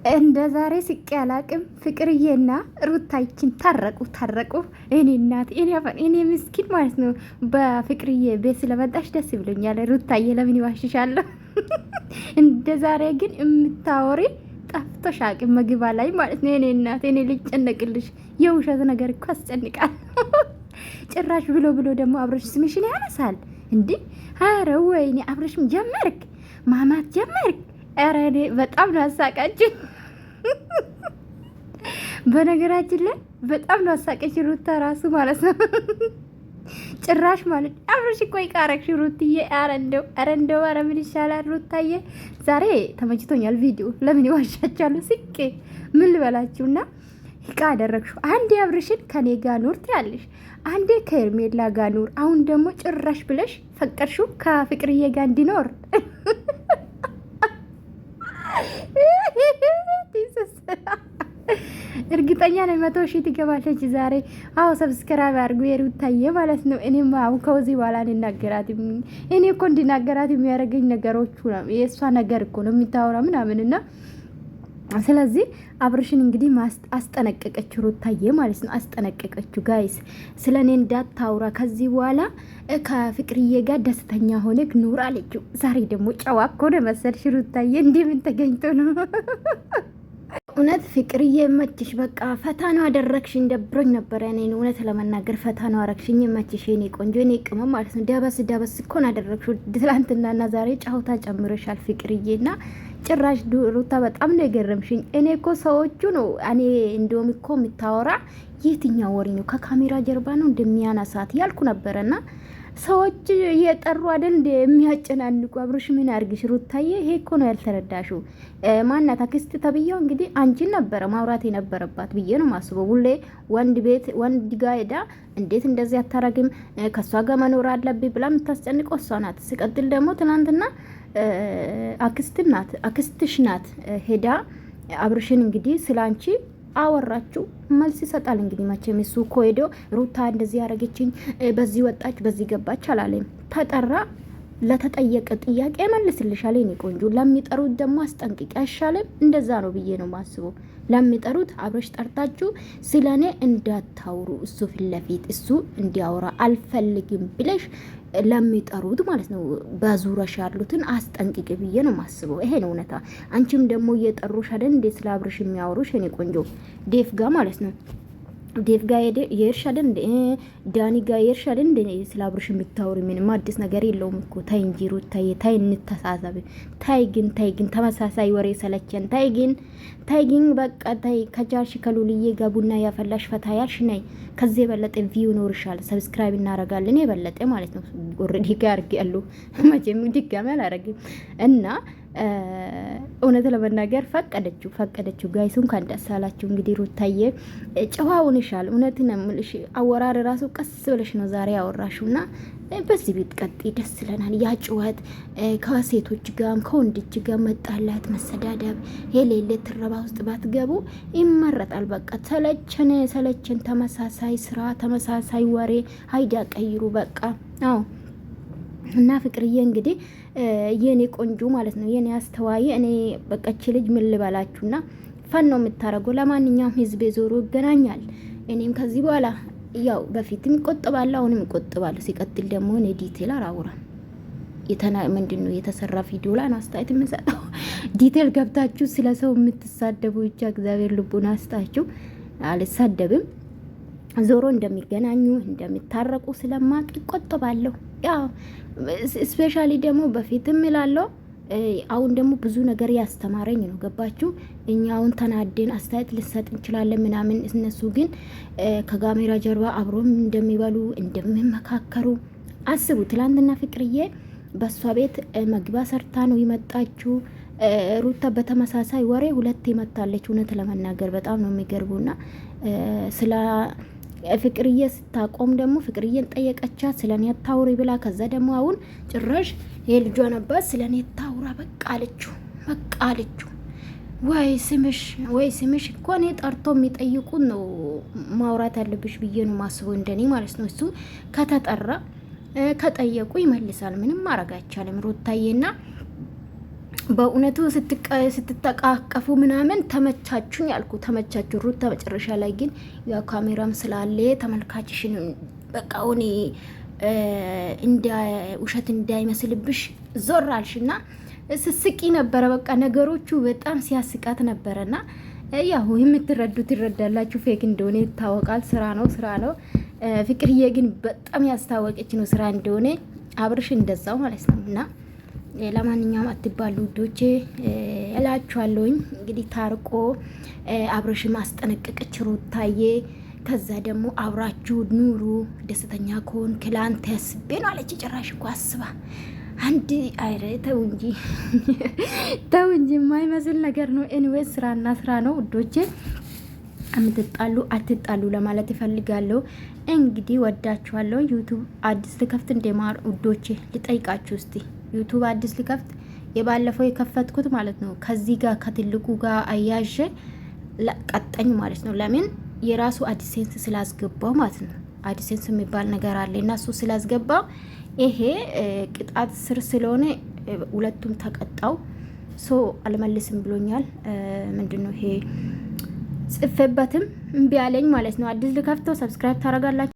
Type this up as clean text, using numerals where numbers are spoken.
እንደ ዛሬ ስቄ አላቅም። ፍቅርዬና ሩታይችን ታረቁ። እኔ እናት እኔ ምስኪን ማለት ነው። በፍቅርዬ ቤት ስለመጣሽ ደስ ብሎኛል። ሩታዬ ለምን ይዋሽሻለሁ? እንደ ዛሬ ግን የምታወሪ ጠፍቶሽ አቅም መግባ ላይ ማለት ነው። እኔ እናት እኔ ልጨነቅልሽ። የውሸት ነገር እኮ ያስጨንቃል። ጭራሽ ብሎ ደግሞ አብረሽ ስምሽን ያነሳል እንዴ? ኧረ ወይኔ አብረሽም ጀመርክ ማማት ጀመርክ። ኧረ እኔ በጣም ነው አሳቃችን። በነገራችን ላይ በጣም ነው አሳቀች ሩታ ራሱ ማለት ነው። ጭራሽ ማለት አብረሽ ቆይ ቃረክሽ ሩትዬ። ኧረ እንደው ኧረ ምን ይሻላል ሩታዬ። ዛሬ ተመችቶኛል ቪዲዮ። ለምን ይዋሻቻለሁ? ስቄ ምን ልበላችሁና ቃ አደረግሽው። አንዴ አብረሽን ከኔ ጋር ኑር ትያለሽ፣ አንዴ ከኤርሜላ ጋር ኑር። አሁን ደግሞ ጭራሽ ብለሽ ፈቀድሽው ከፍቅርዬ ጋር እንዲኖር። እርግጠኛ ነኝ 100 ሺህ ትገባለች ዛሬ። አዎ ሰብስክራይብ አድርጉ የሩታዬ ማለት ነው። እኔም አሁን ከዚህ በኋላ እንናገራትም። እኔ እኮ እንዲናገራት የሚያደርገኝ ነገሮቹ ነው። የእሷ ነገር እኮ ነው የሚታወራ ምናምንና ስለዚህ አብርሽን እንግዲህ አስጠነቀቀችው ሩታዬ ማለት ነው። አስጠነቀቀችው ጋይስ፣ ስለ እኔ እንዳታውራ ከዚህ በኋላ ከፍቅርዬ ጋር ደስተኛ ሆነክ ኑር አለችው። ዛሬ ደግሞ ጨዋ እኮ ነው መሰልሽ ሩታዬ። እንዲህ ምን ተገኝቶ ነው? እውነት ፍቅርዬ መችሽ። በቃ ፈታ ነው አደረግሽኝ። ደብሮኝ ነበረ እኔ እውነት ለመናገር ፈታ ነው አረግሽኝ። መችሽ የኔ ቆንጆ የኔ ቅመም ማለት ነው። ደበስ እኮ ነው አደረግሽው። ትላንትናና ዛሬ ጨዋታ ጨምረሻል ፍቅርዬና ጭራሽ ሩታ በጣም ነው የገረምሽኝ። እኔ እኮ ሰዎቹ ነው እኔ እንደውም እኮ የምታወራ የትኛው ወሬ ነው ከካሜራ ጀርባ ነው እንደሚያነሳት ያልኩ ነበረና ሰዎች እየጠሩ አይደል እንደ የሚያጨናንቁ። አብርሽ ምን አርግሽ ሩታዬ? ይሄ እኮ ነው ያልተረዳሽው። ማናት አክስት ተብዬው እንግዲህ አንቺን ነበረ ማውራት የነበረባት ብዬ ነው ማስበው። ሁሌ ወንድ ጋር ሄዳ እንዴት እንደዚህ አታረግም ከሷ ጋር መኖር አለብኝ ብላ የምታስጨንቀው እሷ ናት። ሲቀጥል ደግሞ ትናንትና አክስትሽ ናት ሄዳ አብርሽን እንግዲህ ስላንቺ አወራችሁ መልስ ይሰጣል። እንግዲህ መቼም እሱ እኮ ሄዶ ሩታ እንደዚህ ያረገችኝ፣ በዚህ ወጣች፣ በዚህ ገባች አላለም። ተጠራ ለተጠየቀ ጥያቄ መልስልሻል። የኔ ቆንጆ ለሚጠሩት ደግሞ አስጠንቅቂ አይሻልም? እንደዛ ነው ብዬ ነው ማስበው። ለሚጠሩት አብረሽ ጠርታችሁ ስለኔ እንዳታውሩ፣ እሱ ፊት ለፊት እሱ እንዲያወራ አልፈልግም ብለሽ ለሚጠሩት ማለት ነው በዙረሽ ያሉትን አስጠንቅቂ ብዬ ነው ማስበው። ይሄ ነው እውነታ። አንቺም ደግሞ እየጠሩሽ አይደል እንዴ ስለ አብረሽ የሚያወሩሽ የኔ ቆንጆ ዴፍ ጋር ማለት ነው። ዴቭ ጋር የእርሻ አይደል ዳኒ ጋር የእርሻ አይደል ስለ አብርሽ የምታወሪ ምንም አዲስ ነገር የለውም እኮ። ታይ እንጂ ሩታዬ ታይ፣ እንተሳሰብ። ታይ ግን ተመሳሳይ ወሬ ሰለቸን። ታይ ግን በቃ ታይ። ከጃርሽ ከሉልዬ ጋር ቡና ያፈላሽ ፈታ ያልሽ ነይ። ከዚህ የበለጠ ቪው ኖርሻል። ሰብስክራይብ እናረጋለን የበለጠ ማለት ነው። ኦሬዲ ጋር ያሉ መቼም ድጋሚ አላረግም እና እውነት ለመናገር ፈቀደችው። ጋይሱን ካንዳሳላችሁ እንግዲህ ሩታዬ ጨዋውንሻል። እውነት ነው የምልሽ። አወራር ራሱ ቀስ ብለሽ ነው ዛሬ ያወራሽውና በዚህ ቤት ቀጥ ደስ ይለናል። ያ ጭዋት ከሴቶች ጋርም ከወንዶች ጋር መጣላት፣ መሰዳደብ የሌለ ትረባ ውስጥ ባትገቡ ይመረጣል። በቃ ሰለቸን። ተመሳሳይ ስራ፣ ተመሳሳይ ወሬ፣ ሀይዳ ቀይሩ በቃ። አዎ እና ፍቅርዬ እንግዲህ የኔ ቆንጆ ማለት ነው የኔ አስተዋይ፣ እኔ በቃች ልጅ ምን ልበላችሁና ፈን ነው የምታረገው። ለማንኛውም ህዝብ ዞሮ ይገናኛል። እኔም ከዚህ በኋላ ያው በፊትም ይቆጥባለሁ፣ አሁንም ይቆጥባለሁ። ሲቀጥል ደግሞ እኔ ዲቴል አላወራም። ምንድን ነው የተሰራ ቪዲዮ ላይ አስተያየት የምሰጠው። ዲቴል ገብታችሁ ስለ ሰው የምትሳደቡ ብቻ እግዚአብሔር ልቡን አስጣችሁ። አልሳደብም። ዞሮ እንደሚገናኙ እንደሚታረቁ ስለማቅ ይቆጥባለሁ። ያው ስፔሻሊ ደግሞ በፊትም እላለሁ፣ አሁን ደግሞ ብዙ ነገር ያስተማረኝ ነው። ገባችሁ? እኛ አሁን ተናደን አስተያየት ልሰጥ እንችላለን ምናምን፣ እነሱ ግን ከካሜራ ጀርባ አብሮም እንደሚበሉ እንደሚመካከሩ አስቡ። ትላንትና ፍቅርዬ በሷ ቤት መግቢያ ሰርታ ነው ይመጣችሁ። ሩታ በተመሳሳይ ወሬ ሁለት ይመታለች። እውነት ለመናገር በጣም ነው የሚገርቡና ስለ ፍቅርዬ ስታቆም ደግሞ ፍቅርዬን ጠየቀቻት ስለኔ ታውሪ ብላ። ከዛ ደግሞ አሁን ጭራሽ የልጇን አባት ስለኔ ታውራ በቃ አለችው። ወይ ስምሽ እኮ እኔ ጠርቶ የሚጠይቁን ነው ማውራት ያለብሽ ብዬ ነው ማስበው፣ እንደኔ ማለት ነው። እሱ ከተጠራ ከጠየቁ ይመልሳል። ምንም ማድረግ አይቻልም ሩታዬና በእውነቱ ስትተቃቀፉ ምናምን ተመቻችሁኝ ያልኩ ተመቻችሁ ሩታ። መጨረሻ ላይ ግን ያው ካሜራም ስላለ ተመልካችሽን በቃ ሆኔ እንደ ውሸት እንዳይመስልብሽ ዞር አልሽና ስስቂ ነበረ። በቃ ነገሮቹ በጣም ሲያስቃት ነበረና ያው የምትረዱት ይረዳላችሁ። ፌክ እንደሆነ ይታወቃል። ስራ ነው ስራ ነው። ፍቅርዬ ግን በጣም ያስታወቀች ነው ስራ እንደሆነ፣ አብርሽ እንደዛው ማለት ነው። እና ለማንኛውም አትባሉ ውዶቼ እላችኋለሁኝ። እንግዲህ ታርቆ አብርሽ ማስጠነቀቀች ሩታዬ። ከዛ ደግሞ አብራችሁ ኑሩ፣ ደስተኛ ከሆን ክላንት ያስቤ ነው አለች። ጭራሽ እኮ አስባ አንድ አይረ ተው እንጂ ተው እንጂ የማይመስል ነገር ነው። ኤኒዌይስ ስራና ስራ ነው ውዶቼ። የምትጣሉ አትጣሉ ለማለት ይፈልጋለሁ። እንግዲህ ወዳችኋለሁ። ዩቱብ አዲስ ልከፍት እንደማር ውዶቼ ልጠይቃችሁ እስቲ። ዩቱብ አዲስ ልከፍት የባለፈው የከፈትኩት ማለት ነው ከዚህ ጋር ከትልቁ ጋር አያዤ ቀጠኝ ማለት ነው። ለምን የራሱ አዲሴንስ ስላስገባው ማለት ነው። አዲሴንስ የሚባል ነገር አለ እና እሱ ስላስገባው ይሄ ቅጣት ስር ስለሆነ ሁለቱም ተቀጣው። ሶ አልመልስም ብሎኛል። ምንድነው ይሄ ጽፌበትም እምቢ አለኝ ማለት ነው። አዲስ ልከፍተው ሰብስክራይብ ታደርጋላችሁ።